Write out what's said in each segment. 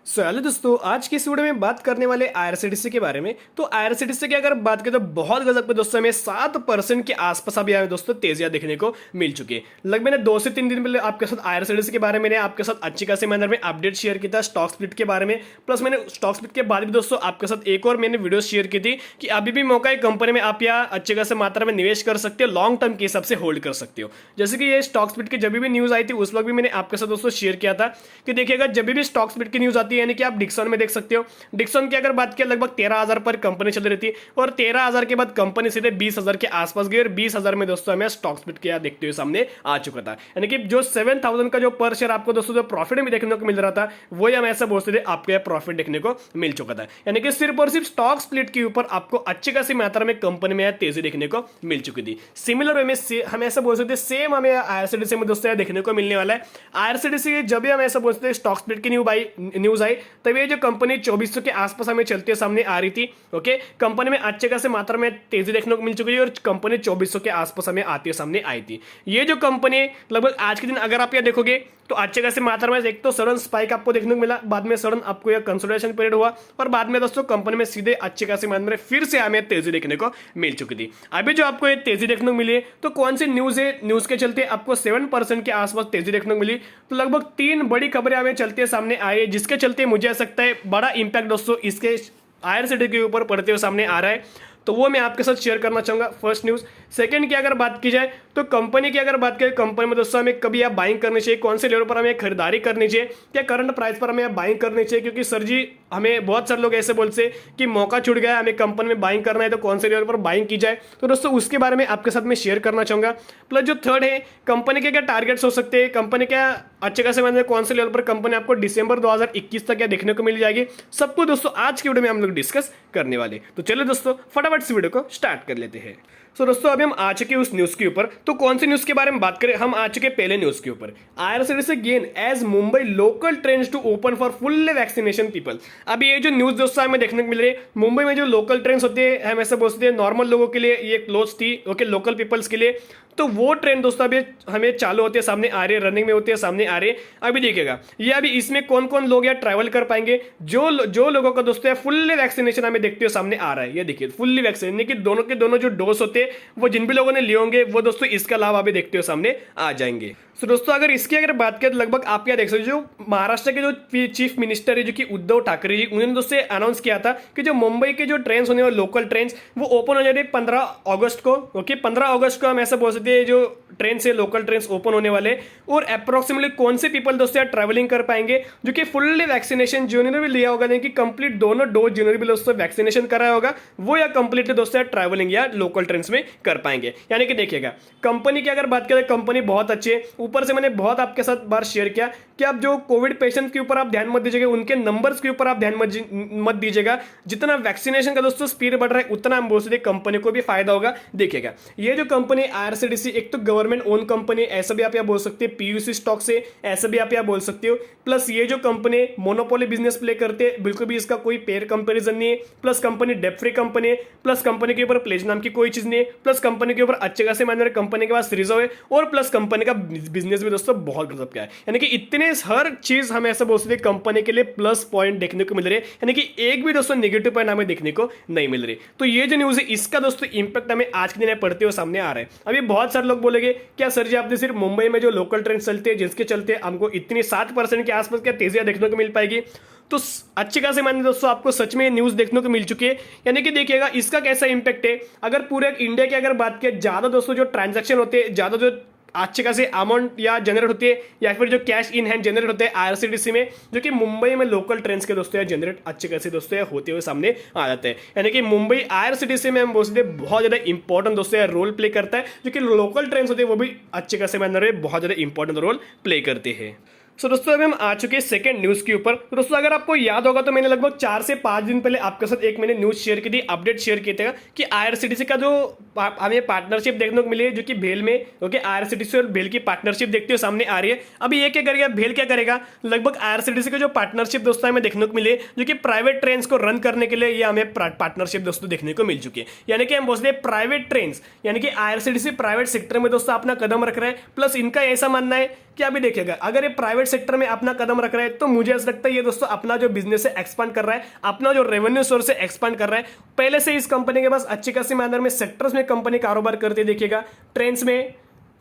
Hello दोस्तों, आज की इस वीडियो में बात करने वाले आईआरसीटीसी के बारे में। तो आईआरसीटीसी की अगर बात करें तो बहुत गजब पे दोस्तों हमें 7% के आसपास अभी हमें दोस्तों तेजियां देखने को मिल चुकी है। लगभग मैंने 2 से 3 दिन पहले आपके साथ आईआरसीटीसी के बारे में आपके साथ अच्छी खासी मैनर में अपडेट शेयर किया था स्टॉक स्प्लिट के बारे में। प्लस मैंने स्टॉक स्प्लिट के बाद भी दोस्तों आपके साथ एक और मैंने वीडियो शेयर की थी कि अभी भी मौका है कंपनी में आप यहाँ अच्छे खासे मात्रा में निवेश कर सकते हो, लॉन्ग टर्म के हिसाब से होल्ड कर सकते हो। जैसे कि ये स्टॉक स्प्लिट की जब भी न्यूज आई थी उस वक्त भी मैंने आपके साथ दोस्तों शेयर किया था कि देखिएगा जब भी स्टॉक स्प्लिट की न्यूज आती है यानी कि आप डिक्सन में देख सकते हो। डिक्सन की अगर बात किया लगभग 13,000 पर कंपनी चल रही थी और 13,000 के बाद कंपनी सीधे 20,000 के आसपास गई और 20,000 में दोस्तों हमें स्टॉक स्प्लिट किया देखते हुए सामने आ चुका था। यानी कि जो 7,000 का जो पर शेयर आपको दोस्तों जो प्रॉफिट में देखने को मिल रहा था वही हम ऐसा बोलते थे आपको यह प्रॉफिट देखने को मिल चुका था। यानी कि सिर्फ और सिर्फ स्टॉक स्प्लिट के ऊपर आपको अच्छी खासी मात्रा में कंपनी में तेजी देखने को मिल चुकी थी। सिमिलर वे में हम ऐसा बोल सकते सेम हमें आईआरसीटीसी में दोस्तों देखने को मिलने वाला है। आईआरसीटीसी जब भी हम ऐसा बोलते थे स्टॉक स्प्लिट की न्यूज आई तब ये जो कंपनी 2400 के आसपास हमें चलते सामने आ रही थी। ओके, कंपनी में अच्छे खासे मात्रा में तेजी देखने को मिल चुकी है और कंपनी 2400 के आसपास हमें आती सामने आई थी। ये जो कंपनी लगभग आज के दिन अगर आप ये देखोगे तो अच्छे खासे मात्रा में एक तो सडन स्पाइक आपको देखने को मिला, बाद में सडन आपको यह कंसोलिडेशन पीरियड हुआ और बाद में दोस्तों कंपनी में सीधे अच्छे खासे मात्रा में फिर से हमें तेजी देखने को मिल चुकी थी। अभी जो आपको ये तेजी देखने को मिली है तो कौन सी न्यूज है, न्यूज के चलते आपको 7% के आसपास तेजी देखने को मिली। तो लगभग 3 बड़ी खबरें हमें चलते सामने आई है जिसके चलते मुझे सकता है बड़ा इंपैक्ट दोस्तों इसके आईआरसीटीसी के ऊपर पड़ते हुए सामने आ रहा है। तो वो मैं आपके साथ शेयर करना चाहूंगा फर्स्ट न्यूज। सेकंड की अगर बात की जाए तो कंपनी की अगर बात करें कंपनी में दोस्तों हमें कभी आप बाइंग करनी चाहिए, कौन से लेवल पर हमें खरीदारी करनी चाहिए, क्या करंट प्राइस पर हमें बाइंग करनी चाहिए। क्योंकि सर जी हमें बहुत सारे लोग ऐसे बोलते हैं कि मौका छूट गया हमें कंपनी में बाइंग करना है तो कौन से लेवल पर बाइंग की जाए। तो दोस्तों उसके बारे में आपके साथ मैं शेयर करना चाहूंगा। प्लस जो थर्ड है कंपनी के क्या टारगेट्स हो सकते हैं, कंपनी क्या अच्छे खासे में कौन से लेवल पर कंपनी आपको दिसंबर 2021 तक क्या देखने को मिल जाएगी, सब कुछ दोस्तों आज की वीडियो में हम लोग डिस्कस करने वाले। तो चलिए दोस्तों फटाफट से वीडियो को स्टार्ट कर लेते हैं। तो दोस्तों अभी हम आ चुके उस न्यूज के ऊपर। तो कौन सी न्यूज के बारे में बात करें, हम आ चुके पहले न्यूज के ऊपर। IRCTC gain as Mumbai local trains to open for fully vaccination people. अभी ये जो न्यूज दोस्तों हमें देखने को मिल रही है, मुंबई में जो लोकल ट्रेन्स होती है हम ऐसा बोलते हैं नॉर्मल लोगों के लिए ये क्लोज थी, ओके, लोकल पीपल्स के लिए। तो वो ट्रेन दोस्तों अभी हमें चालू होते हैं सामने आ रही है, रनिंग में होते हैं सामने आ रही है। अभी देखिएगा ये अभी इसमें कौन कौन लोग या ट्रैवल कर पाएंगे, जो लोगों का दोस्तों फुल्ली वैक्सीनेशन हमें देखते हुए सामने आ रहा है। ये देखिए फुल्ली वैक्सीनेशन कि दोनों के दोनों जो डोज होते हैं वो जिन भी लोगों ने लिए होंगे वो दोस्तों इसका लाभ अभी देखते हुए सामने आ जाएंगे। तो दोस्तों अगर इसकी अगर बात करें तो लगभग आप क्या देख सकते हो, जो महाराष्ट्र के जो चीफ मिनिस्टर है जो कि उद्धव ठाकरे जी, उन्होंने दोस्तों अनाउंस किया था कि जो मुंबई के जो ट्रेन होने वाले लोकल ट्रेन वो ओपन हो जाएंगे 15 अगस्त को। ओके, 15 अगस्त को हम ऐसा बोल सकते हैं जो ट्रेन से लोकल ट्रेन ओपन होने वाले और अप्रोक्सीमेटली कौन से पीपल दोस्तों ट्रैवलिंग कर पाएंगे जो कि फुल्ली वैक्सीनेशन जिन्होंने भी लिया होगा, यानी कि कंप्लीट दोनों डोज जिन्होंने भी दोस्तों वैक्सीनेशन कराया होगा वो या कंप्लीट दोस्तों ट्रैवलिंग या लोकल ट्रेन में कर पाएंगे। यानी कि देखिएगा कंपनी की अगर बात करें कंपनी बहुत अच्छी है। ऊपर से मैंने बहुत आपके साथ बार शेयर किया कि आप जो कोविड पेशेंट के ऊपर आप ध्यान मत दीजिएगा, उनके नंबर्स के ऊपर आप ध्यान मत दीजिएगा। जितना वैक्सीनेशन का दोस्तों स्पीड बढ़ रहा है उतना हम बोल सकते कंपनी को भी फायदा होगा। देखिएगा ये जो कंपनी आईआरसीटीसी एक तो गवर्नमेंट ओन कंपनी, ऐसा भी आप यहाँ बोल सकते हैं, पीयूसी स्टॉक से ऐसा भी आप यहाँ बोल सकते हो। प्लस ये जो कंपनी मोनोपोली बिजनेस प्ले करते हैं, बिल्कुल भी इसका कोई पेयर कंपेरिजन नहीं है। Plus company debt free company है, प्लस कंपनी के ऊपर प्लेज नाम की कोई चीज नहीं है, प्लस कंपनी के ऊपर अच्छे खासे मैनर कंपनी के पास रिजर्व है और प्लस कंपनी का बिजनेस भी दोस्तों बहुत गजब का है। यानी कि इतने हर चीज हम ऐसा बोल सकते हैं कंपनी के लिए प्लस पॉइंट देखने को मिल रहे हैं, यानी कि एक भी दोस्तों नेगेटिव पॉइंट हमें देखने को नहीं मिल रही। तो ये जो न्यूज है इसका दोस्तों इंपैक्ट हमें आज के दिन पढ़ते हुए सामने आ रहा है। अभी बहुत सारे लोग बोलेंगे क्या सर जी आपने सिर्फ मुंबई में जो लोकल ट्रेन चलते हैं जिसके चलते हमको इतनी 7% के आसपास क्या तेजियां देखने को मिल पाएगी। तो अच्छी खासी मायने दोस्तों आपको सच में न्यूज देखने को मिल चुकी है। यानी कि देखिएगा इसका कैसा इंपैक्ट है। अगर पूरे इंडिया की अगर बात करें ज्यादा दोस्तों जो ट्रांजैक्शन होते हैं, ज्यादा जो अच्छे खासे अमाउंट या जनरेट होती है या फिर जो कैश इन हैंड जनरेट होते हैं आईआरसीटीसी में, जो कि मुंबई में लोकल ट्रेन के दोस्तों जनरेट अच्छे खासे दोस्तों होते हुए सामने आ जाते हैं। यानी कि मुंबई आईआरसीटीसी में हम बोल सकते हैं बहुत ज्यादा इंपॉर्टेंट दोस्तों रोल प्ले करता है, जो कि लोकल ट्रेन होते हैं वो भी अच्छे खासे मैनर में बहुत ज्यादा इंपॉर्टेंट रोल प्ले करते हैं। सो दोस्तों अभी हम आ चुके हैं सेकंड न्यूज के ऊपर। तो दोस्तों अगर आपको याद होगा तो मैंने लगभग 4 से 5 दिन पहले आपके साथ एक मैंने न्यूज शेयर की थी, अपडेट शेयर किए थे कि आईआरसीटीसी का जो हमें पार्टनरशिप देखने को मिली है जो कि भेल में, ओके, आईआरसीटीसी और भेल की पार्टनरशिप देखते हुए सामने आ रही है। अभी ये क्या करेगा, भेल क्या करेगा, लगभग आईआरसीटीसी का जो पार्टनरशिप दोस्तों हमें देखने को मिली है जो कि प्राइवेट ट्रेन को रन करने के लिए ये हमें पार्टनरशिप दोस्तों देखने को मिल चुकी है। यानी कि हम बोलते हैं प्राइवेट ट्रेन, यानी कि आईआरसीटीसी प्राइवेट सेक्टर में दोस्तों अपना कदम रख रहा है। प्लस इनका ऐसा मानना है कि अभी देखिएगा अगर ये प्राइवेट सेक्टर में अपना कदम रख रहा है, तो मुझे ऐसा लगता है ये दोस्तों अपना जो बिजनेस है एक्सपांड कर रहा है, अपना जो रेवेन्यू सोर्स है एक्सपांड कर रहा है। पहले से इस कंपनी के पास अच्छी खासी मैनर में सेक्टर्स में कंपनी कारोबार करती देखिएगा, ट्रेंड्स में,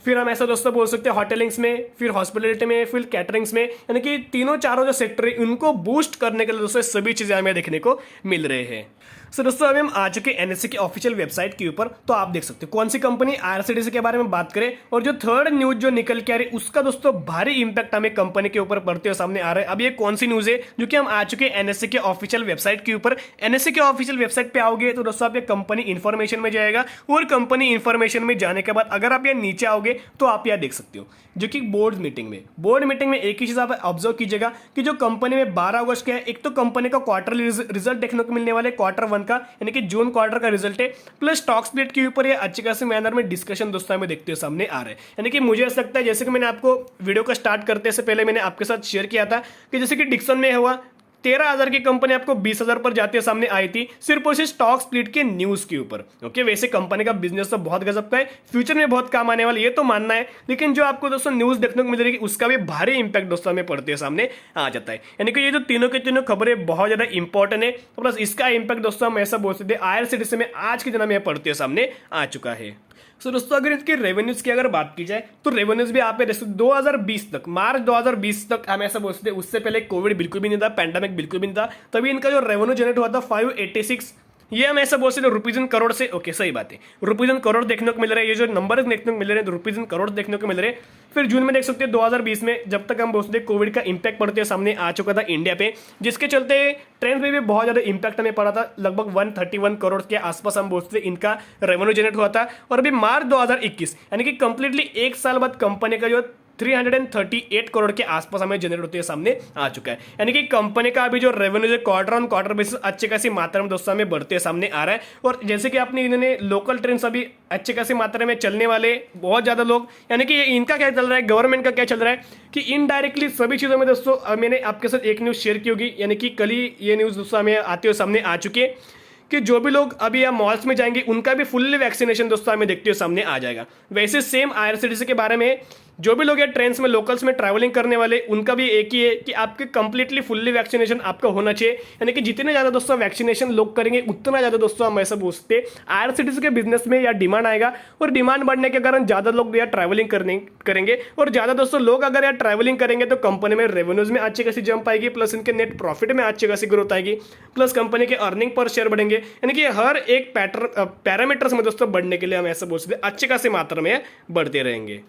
फिर हम ऐसा दोस्तों बोल सकते हैं होटलिंग्स में, फिर हॉस्पिटलिटी में, फिर कैटरिंग्स में, यानी कि तीनों चारों जो सेक्टर है उनको बूस्ट करने के लिए दोस्तों सभी चीजें हमें देखने को मिल रहे हैं। सो दोस्तों अभी हम आ चुके एनएससी की ऑफिशियल वेबसाइट के ऊपर, तो आप देख सकते हो कौन सी कंपनी आईआरसीटीसी के बारे में बात करें, और जो थर्ड न्यूज जो निकल के आ रही उसका दोस्तों भारी इंपैक्ट हमें कंपनी के ऊपर पड़ते हुए सामने आ रहा है। अब ये कौन सी न्यूज है जो कि हम आ चुके एनएससी के ऑफिशियल वेबसाइट के ऊपर। एनएससी के ऑफिशियल वेबसाइट पे आओगे तो दोस्तों आपके कंपनी इंफॉर्मेशन में जाएगा, और कंपनी इंफॉर्मेशन में जाने के बाद अगर आप यहाँ नीचे आओगे तो आप यहाँ देख सकते हो जो कि बोर्ड मीटिंग में एक ही चीज आप ऑब्जर्व कीजिएगा कि जो कंपनी में 12 अगस्त का है, एक तो कंपनी का क्वार्टरली रिजल्ट देखने को मिलने वाले Q1 का, यानी कि जून क्वार्टर का रिजल्ट है, प्लस स्टॉक स्प्लिट के ऊपर ये अच्छी खासी मैनर में डिस्कशन दोस्तों हमें देखते हुए सामने आ रहे हैं। यानी कि मुझे ऐसा लगता है जैसे कि मैंने आपको वीडियो को स्टार्ट करते से पहले मैंने आपके साथ शेयर किया था कि जैसे कि डिक्सन में हुआ 13,000 की कंपनी आपको 20,000 पर जाते सामने आई थी, सिर्फ और सिर्फ स्टॉक स्प्लिट के न्यूज के ऊपर। ओके, वैसे कंपनी का बिजनेस तो बहुत गजब का है, फ्यूचर में बहुत काम आने वाला, ये तो मानना है, लेकिन जो आपको दोस्तों न्यूज देखने को मिल रही है उसका भी भारी इंपैक्ट दोस्तों हमें पड़ते हुए सामने आ जाता है। यानी कि ये जो तीनों की तीनों खबरें बहुत ज्यादा इंपॉर्टेंट है, प्लस इसका इंपैक्ट दोस्तों हम ऐसा बोल सकते हैं आईआरसीटीसी में आज के दिन में पड़ते हुए सामने आ चुका है। सो दोस्तों अगर इसके रेवेन्यूज की अगर बात की जाए तो रेवेन्यूज भी आप 2020 तक, मार्च 2020 तक हम ऐसा बोल सकते हैं, उससे पहले कोविड बिल्कुल भी नहीं था, पैंडेमिक बिल्कुल भी नहीं था, तभी इनका जो रेवेन्यू जनरेट हुआ था 586, ये हम ऐसा बोल सकते रुपीज इन करोड़ से। ओके सही बात है, रुपीज इन करोड़ देखने को मिल रहा है, ये जो नंबर देखने को मिल रहे हैं रुपीज इन करोड़ देखने को मिल रहे हैं। फिर जून में देख सकते हैं 2020 में, जब तक हम बोल सकते कोविड का इंपैक्ट पड़ते सामने आ चुका था इंडिया पे, जिसके चलते ट्रेंड में भी बहुत ज्यादा इंपैक्ट हमें पड़ा था, लगभग 131 करोड़ के आसपास हम बोल सकते इनका रेवेन्यू जनरेट हुआ था। और अभी मार्च 2021 यानी कि कंप्लीटली एक साल बाद कंपनी का जो 338 करोड़ के आसपास हमें जनरेट होते सामने आ चुका है। यानी कि कंपनी का अभी जो रेवेन्यू है क्वार्टर ऑन क्वार्टर बेसिस अच्छी खासी मात्रा में दोस्तों हमें बढ़ते सामने आ रहा है। और जैसे कि आपने इन्होंने लोकल ट्रेन्स अभी अच्छी खासी मात्रा में चलने वाले बहुत ज्यादा लोग, यानी कि इनका क्या चल रहा है, गवर्नमेंट का क्या चल रहा है कि इनडायरेक्टली सभी चीजों में दोस्तों मैंने आपके साथ एक न्यूज शेयर की होगी, यानी कि कल ही ये न्यूज दोस्तों हमें आते हुए सामने आ चुकी है कि जो भी लोग अभी यहाँ मॉल्स में जाएंगे उनका भी फुल्ली वैक्सीनेशन दोस्तों हमें देखते हुए सामने आ जाएगा। वैसे सेम आईआरसीटीसी के बारे में जो भी लोग ये ट्रेन्स में लोकल्स में ट्रैवलिंग करने वाले उनका भी एक ही है कि आपके कंप्लीटली फुल्ली वैक्सीनेशन आपका होना चाहिए। यानी कि जितने ज़्यादा दोस्तों वैक्सीनेशन लोग करेंगे उतना ज़्यादा दोस्तों हम ऐसा पूछते आईआरसीटीसी के बिजनेस में या डिमांड आएगा, और डिमांड बढ़ने के कारण ज़्यादा लोग यहाँ ट्रैवलिंग करेंगे, और ज़्यादा दोस्तों लोग अगर यहाँ ट्रैवलिंग करेंगे तो कंपनी में रेवेन्यूज में अच्छी खासी जंप आएगी, प्लस इनके नेट प्रॉफिट में अच्छी खासी ग्रोथ आएगी, प्लस कंपनी के अर्निंग पर शेयर बढ़ेंगे। यानी कि हर एक पैरामीटर्स में दोस्तों बढ़ने के लिए हम ऐसा बोल सकते अच्छी खासी मात्रा में बढ़ते रहेंगे।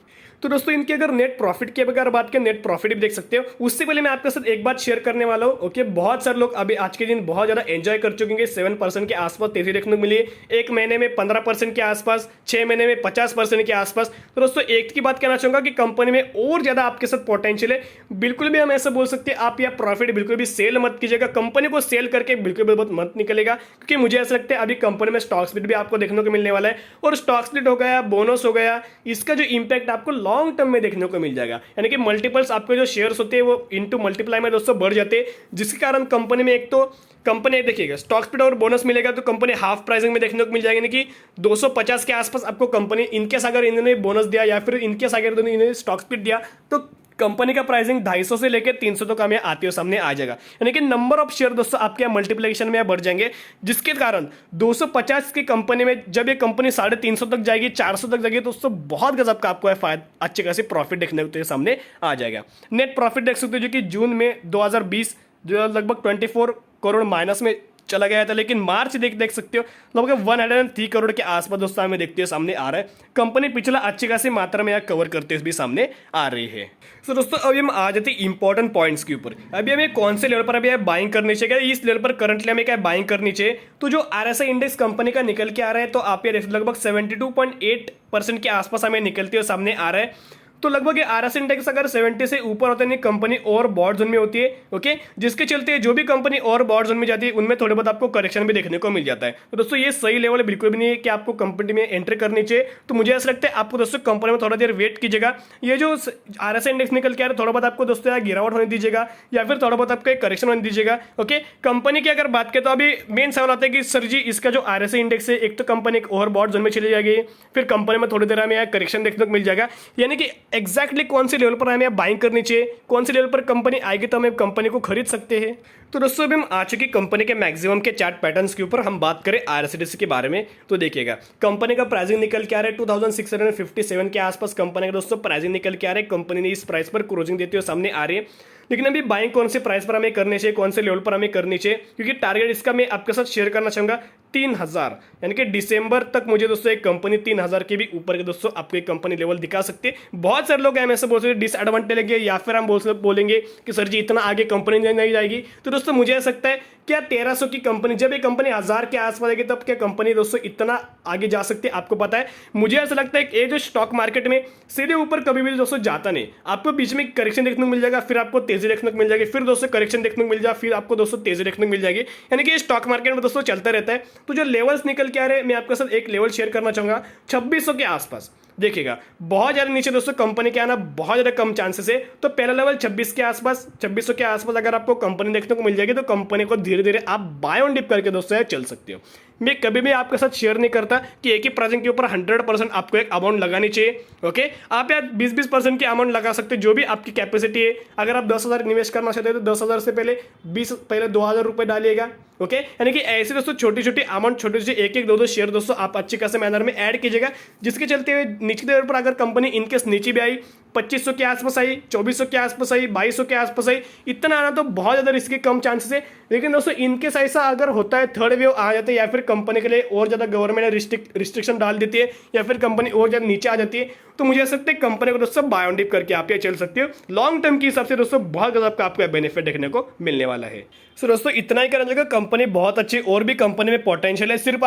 तो दोस्तों इनके अगर नेट प्रॉफिट की अगर बात करें, नेट प्रॉफिट भी देख सकते हो। उससे पहले मैं आपके साथ एक बात शेयर करने वाला हूं। ओके, बहुत सारे लोग अभी आज के दिन बहुत ज्यादा एंजॉय कर चुके हैं, 7% के आसपास तेजी देखने को मिली है, एक महीने में 15% के आसपास, 6 महीने में 50% के आसपास। तो दोस्तों एक की बात कहना चाहूंगा कि कंपनी में और ज्यादा आपके साथ पोटेंशियल है। बिल्कुल भी हम ऐसा बोल सकते हैं आप यह प्रॉफिट बिल्कुल भी सेल मत कीजिएगा, कंपनी को सेल करके बिल्कुल भी बहुत मत निकलेगा, क्योंकि मुझे ऐसा लगता है अभी कंपनी में स्टॉक स्प्लिट भी आपको देखने को मिलने वाला है, और स्टॉक स्प्लिट हो गया, बोनस हो गया, इसका जो इंपैक्ट आपको लॉन्ग टर्म में देखने को मिल जाएगा। यानी कि मल्टीपल्स आपके जो शेयर्स होते हैं वो इनटू मल्टीप्लाई में दोस्तों बढ़ जाते हैं, जिसके कारण कंपनी में एक तो कंपनी देखिएगा स्टॉक स्प्लिट और बोनस मिलेगा तो कंपनी हाफ प्राइसिंग में देखने को मिल जाएगी, यानी कि 250 के आसपास आपको कंपनी इनकेस अगर इन्होंने बोनस दिया या फिर इनकेस अगर इन्होंने स्टॉक स्प्लिट दिया तो कंपनी का प्राइसिंग 250 से लेकर 300 तक हमें आते हुए सामने आ जाएगा। यानी कि नंबर ऑफ शेयर दोस्तों आपके मल्टीप्लिकेशन में बढ़ जाएंगे, जिसके कारण 250 की कंपनी में जब ये कंपनी 350 तक जाएगी, 400 तक जाएगी, तो दोस्तों बहुत गजब का आपको फायदा अच्छे खासे प्रॉफिट देखने को सामने आ जाएगा। नेट प्रॉफिट देख सकते हो जो कि जून में 2020 जो लगभग 24 करोड़ माइनस में चला गया था, लेकिन मार्च देख सकते हो लगभग 103 करोड़ के आसपास दोस्तों हमें देखते हुए सामने आ रहा है। कंपनी पिछला अच्छी खासी मात्रा में यहाँ कवर करते हुए भी सामने आ रही है। तो दोस्तों अभी हम आ जाते हैं इंपॉर्टेंट पॉइंट्स के ऊपर। अभी हमें कौन से लेवल पर अभी बाइंग करनी चाहिए, इस लेवल पर करंटली हमें क्या बाइंग करनी चाहिए। तो जो आरएसआई इंडेक्स कंपनी का निकल के आ रहा है, तो आप ये लगभग 72.8% के आसपास हमें निकलते हुए सामने आ रहा है। तो लगभग आरएसआई इंडेक्स अगर 70 से ऊपर होता है कंपनी और बॉड जोन में होती है। ओके, जिसके चलते जो भी कंपनी और बॉड जोन में जाती है उनमें थोड़े बहुत आपको करेक्शन भी देखने को मिल जाता है। तो दोस्तों ये सही लेवल बिल्कुल भी नहीं है कि आपको कंपनी में एंट्री करनी चाहिए। तो मुझे ऐसा लगता है आपको दोस्तों कंपनी में थोड़ा देर वेट कीजिएगा। ये जो आरएसआई इंडेक्स निकल के आ रहा है थोड़ा बहुत आपको दोस्तों यहाँ गिरावट होने दीजिएगा या फिर थोड़ा बहुत आपको करेक्शन होने दीजिएगा। ओके, कंपनी की अगर बात करें तो अभी मेन सवाल आता है कि सर जी इसका जो आरएसआई इंडेक्स है एक तो कंपनी एक और बॉड जोन में चली जाएगी, फिर कंपनी में थोड़ी देर में करेक्शन देखने को मिल जाएगा। यानी कि एग्जैक्टली कौन से लेवल पर हमें बाइंग करनी चाहिए, कौन से लेवल पर कंपनी आएगी तो हमें कंपनी को खरीद सकते हैं। तो दोस्तों अभी हम आ चुकी कंपनी के मैक्सिमम के चार्ट पैटर्न्स के ऊपर हम बात करें आईआरसीटीसी के बारे में। तो देखिएगा कंपनी का प्राइसिंग निकल के आ रहा है 2657 के आसपास कंपनी का दोस्तों प्राइसिंग निकल के आ रहा है। कंपनी ने इस प्राइस पर क्लोजिंग देते हुए सामने आ रही है। लेकिन अभी बाइंग कौन से प्राइस पर हमें करनी चाहिए, कौन से लेवल पर हमें करनी चाहिए, क्योंकि टारगेट इसका मैं आपके साथ शेयर करना चाहूंगा 3000, यानी कि दिसंबर तक मुझे दोस्तों एक कंपनी 3000 के भी ऊपर के दोस्तों आपको एक कंपनी लेवल दिखा सकती है। बहुत सारे लोग ऐसे बोल सकते डिसएडवांटेज लेंगे या फिर हम बोलेंगे कि सर जी इतना आगे कंपनी नहीं जाएगी। तो दोस्तों मुझे ऐसा लगता है क्या 1300 की कंपनी, जब ये कंपनी 1000 के आसपास आएगी तब क्या कंपनी दोस्तों इतना आगे जा सकती है, आपको पता है। मुझे ऐसा लगता है कि ये जो स्टॉक मार्केट में सीधे ऊपर कभी भी दोस्तों जाता नहीं, आपको बीच में करेक्शन देखने को मिल जाएगा, फिर आपको तेजी देखने को मिल जाएगी, फिर दोस्तों करेक्शन देखने को मिल जाएगा, फिर आपको दोस्तों तेजी देखने को मिल जाएगी। यानी कि स्टॉक मार्केट में दोस्तों चलता रहता है। तो जो लेवल्स निकल के आ रहे हैं मैं आपके साथ एक लेवल शेयर करना चाहूंगा 2600 के आसपास। देखिएगा बहुत ज्यादा नीचे दोस्तों कंपनी के आना बहुत ज्यादा कम चांसेस है। तो पहला लेवल 26 के आसपास, 2600 के आसपास अगर आपको कंपनी देखने को मिल जाएगी तो कंपनी को धीरे धीरे आप बाय ऑन डिप करके दोस्तों चल सकते हो। मैं कभी भी आपके साथ शेयर नहीं करता कि एक ही प्राइसिंग के ऊपर 100% आपको एक अमाउंट लगानी चाहिए। ओके, आप यार 20% की अमाउंट लगा सकते हो जो भी आपकी कैपेसिटी है। अगर आप 10,000 इन्वेस्ट करना चाहते हो तो 10,000 से पहले 2,000 रुपए डालिएगा। ओके, यानी कि ऐसे दोस्तों छोटी छोटी अमाउंट, छोटे छोटे एक दो शेयर दोस्तों आप अच्छे खासे मैनर में ऐड कीजिएगा, जिसके चलते हुए नीचे लेवल पर अगर कंपनी इनकेस नीचे भी आई 2500 के आसपास आई, 2400 के आसपास आई, 2200 के आसपास आई, इतना आना तो बहुत ज्यादा रिस्की कम चांसेस है। लेकिन दोस्तों इनकेस ऐसा अगर होता है थर्ड वेव आ जाता है या फिर कंपनी के लिए और ज्यादा गवर्नमेंट रिस्ट्रिक्शन डाल देती है या फिर कंपनी और ज्यादा नीचे आ जाती है तो मुझे ऐसा लगता है कंपनी को दोस्तों बाय ऑन डिप करके आप ये चल सकते हो। लॉन्ग टर्म के हिसाब से दोस्तों बहुत ज्यादा आपको बेनिफिट देखने को मिलने वाला है। सो दोस्तों इतना ही करना चाहिए। कंपनी बहुत अच्छी और भी कंपनी में पोटेंशियल है। सिर्फ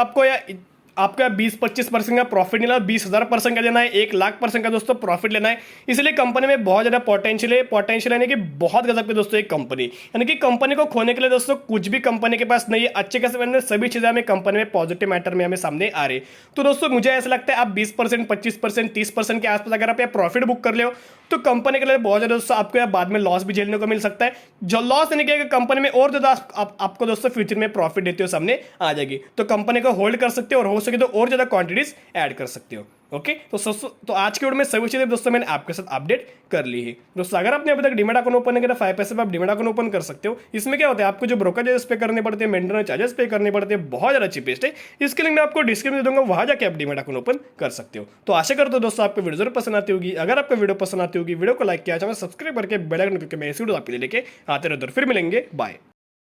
आपका 20-25% का प्रॉफिट नहीं लेना, 20,000% का लेना है, 1,00,000% का दोस्तों प्रॉफिट लेना है। इसलिए कंपनी में बहुत ज्यादा पोटेंशियल है। पोटेंशियल यानी कि बहुत गजब की दोस्तों एक कंपनी, यानी कि कंपनी को खोने के लिए दोस्तों कुछ भी कंपनी के पास नहीं है। अच्छे खासे सभी चीजें हमें कंपनी में पॉजिटिव मैटर में हमें सामने आ रही है। तो दोस्तों मुझे ऐसा लगता है आप 20%, 25%, 30% के आसपास अगर आप प्रॉफिट बुक कर ले तो कंपनी के लिए बहुत ज्यादा दोस्तों आपको बाद में लॉस भी झेलने को मिल सकता है। जो लॉस यानी कि कंपनी में और ज्यादा आपको दोस्तों फ्यूचर में प्रॉफिट देते हो सामने आ जाएगी। तो कंपनी को होल्ड कर सकते हो और हो सके तो और ज्यादा क्वांटिटीज ऐड कर सकते हो। ओके, तो आज के वीडियो में सभी चीजें दोस्तों मैंने आपके साथ अपडेट कर ली है। दोस्तों अगर आपने अभी तक डीमैट अकाउंट ओपन नहीं किया 5 पैसे पर आप डीमैट अकाउंट ओपन कर सकते हो। इसमें क्या होता है आपको जो ब्रोकर चार्जेस पे करने पड़ते हैं, मेंटेनेंस चार्जेस पे करने पड़ते हैं, बहुत ज्यादा चीपेस्ट है। इसके लिंक मैं आपको डिस्क्रिप्शन में दे दूंगा, वहां जाकर आप डीमैट अकाउंट ओपन कर सकते हो। तो आशा करता हूं दोस्तों आपको वीडियो जरूर पसंद आती होगी। अगर आपको वीडियो पसंद आती होगी वीडियो को लाइक किया, चैनल सब्सक्राइब करके बेल आइकन क्लिक करके मैं ऐसी वीडियो आपके लिए लेके आते रहते। फिर मिलेंगे, बाय।